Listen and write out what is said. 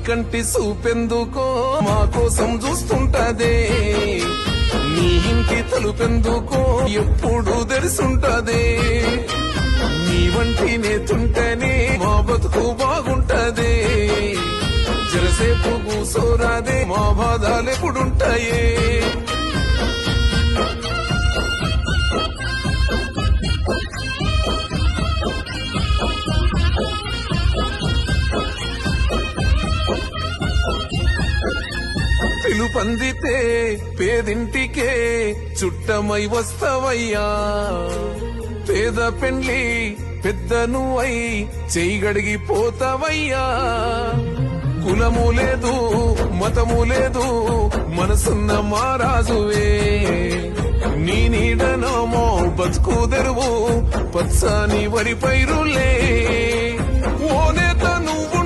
కంటి చూపెందుకో మా కోసం చూస్తుంటదే నీ ఇంటి తలుపెందుకో ఎప్పుడు తెరిసుంటదే నీ వంటి నేతుంటేనే మా బతుకు బాగుంటదే జరసేపు కూసోరాదే మా బాధలెప్పుడుంటాయే పిలుపందితే పేదింటికే చుట్టమై వస్తవయ్యా పేద పెండ్లి పెద్దను అయి చేయగడిగిపోతావయ్యా కులము లేదు మతము లేదు మనసున్న మారాజువే నీ నీడనమో బతుకు తెరువు పచ్చని వరి పైరులే ఓ నేత నువ్వు